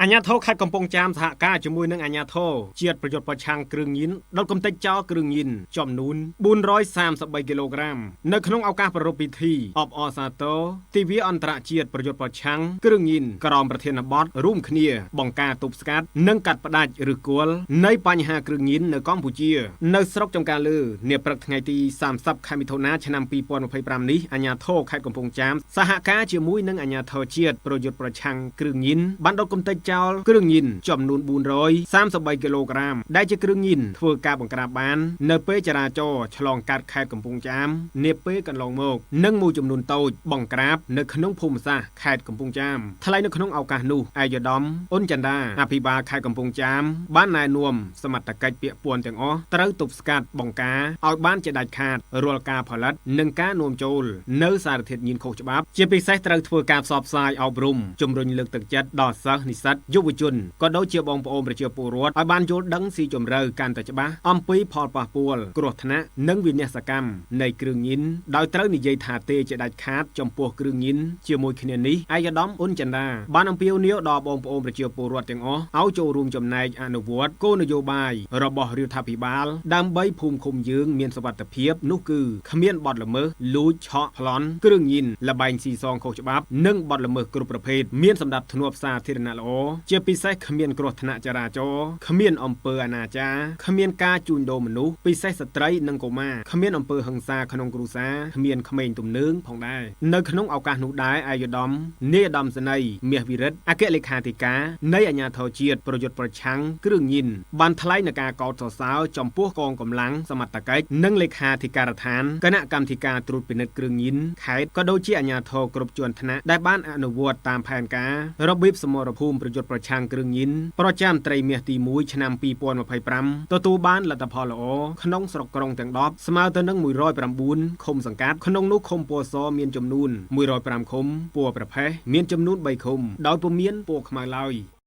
អាញាធរខេត្តកំពង់ចាមសហការជាមួយនឹងអាញាធរជាតិប្រយុទ្ធប្រឆាំងគ្រឿងញៀនដុតកំទេចចោលគ្រឿងញៀនចំនួន433គីឡូក្រាមនៅក្នុងឱកាសប្រារព្ធពិធីអបអរសាទរទិវាអន្តរជាតិប្រយុទ្ធប្រឆាំងគ្រឿងញៀនក្រមប្រធានបទរួមគ្នាបង្ការទប់ស្កាត់និងកាត់ផ្តាច់ឬគល់នៃបញ្ហាគ្រឿងញៀននៅកម្ពុជានៅស្រុកចំការលើនាព្រឹកថ្ងៃទី30ខែមិថុនាឆ្នាំ2025នេះអាញាធរខេត្តកំពង់ចាមសហការជាមួយនឹងអាញាធរជាតិប្រយុទ្ធប្រឆាំងគ្រឿងញៀនបានដុតកំទេចចោលគ្រឿងញៀនចំនួន433គីឡូក្រាមដែលជាគ្រឿងញៀនធ្វើការបង្ក្រាបបាននៅពេលចរាចរណ៍ឆ្លងកាត់ខេត្តកំពង់ចាមនាពេលកន្លងមកនិងមួយចំនួនតូចបង្ក្រាបនៅក្នុងភូមិសាស្ត្រខេត្តកំពង់ចាមថ្លែងនៅក្នុងឱកាសនោះឯកឧត្តមអ៊ុនចន្ទាអភិបាលខេត្តកំពង់ចាមបានណែនាំសមត្ថកិច្ចពាក់ព័ន្ធទាំងអស់ត្រូវទប់ស្កាត់បង្ការឲ្យបានជាដាច់ខាតរាល់ការផលិតនិងការនាំចូលនៅសារធាតុញៀនខុសច្បាប់ជាពិសេសត្រូវធ្វើការផ្សព្វផ្សាយអប់រំជំរុញលើកទឹកចិត្តដល់សិស្សនិស្សិតយុវជនក៏ដូចជាបងប្អូនប្រជាពលរដ្ឋឲ្យបានយល់ដឹងស៊ីជម្រៅកាន់តែច្បាស់អំពីផលប៉ះពាល់គ្រោះថ្នាក់និងវិនាសកម្មនៃគ្រឿងញៀនដោយត្រូវនិយាយថាទេជាដាច់ខាតចំពោះគ្រឿងញៀនជាមួយគ្នានេះឯកឧត្តមអ៊ុនចន្ទាបានអំពាវនាវដល់បងប្អូនប្រជាពលរដ្ឋទាំងអស់ឲ្យចូលរួមចំណែកអនុវត្តគោលនយោបាយរបស់រដ្ឋាភិបាលដើម្បីភូមិឃុំយើងមានសុវត្ថិភាពនោះគឺគ្មានបទល្មើសលួចឆក់ប្លន់គ្រឿងញៀនលបែងស៊ីសងខុសច្បាប់និងបទល្មើសគ្រប់ប្រភេទមានសម្ដាប់ធ្នាប់សាធារណៈល្អជាពិសេសគ្មានគ្រោះថ្នាក់ចរាចរណ៍គ្មានអំពើអនាចារគ្មានការជួញដូរមនុស្សពិសេសស្ត្រីនិងកុមារគ្មានអំពើហិង្សាក្នុងគ្រួសារគ្មានក្មេងទំនើងផងដែរនៅក្នុងឱកាសនោះដែរឯកឧត្តមនាយឧត្តមសេនីយ៍មាសវិរិទ្ធអគ្គលេខាធិការនៃអាជ្ញាធរជាតិប្រយុទ្ធប្រឆាំងគ្រឿងញៀនបានថ្លែងនៅការកោតសរសើរចំពោះកងកម្លាំងសមត្ថកិច្ចនិងលេខាធិការដ្ឋានគណៈកម្មាធិការត្រួតពិនិត្យគ្រឿងញៀនខេត្តក៏ដូចជាអាជ្ញាធរគ្រប់ជាន់ថ្នាក់ដែលបានអនុវត្តតាមផែនការរបៀបសមរភូមិប្រយុទ្ធប្រឆាំងគ្រឿងញៀនប្រចាំត្រីមាសទី1ឆ្នាំ2025ទទួលបានលទ្ធផលល្អក្នុងស្រុកក្រុងទាំង10ស្មើទៅនឹង109ឃុំសង្កាត់ក្នុងនោះឃុំពណ៌សមានចំនួន105ឃុំពណ៌ប្រផេះមានចំនួន3ឃុំដោយពុំមានពណ៌ខ្មៅឡើយ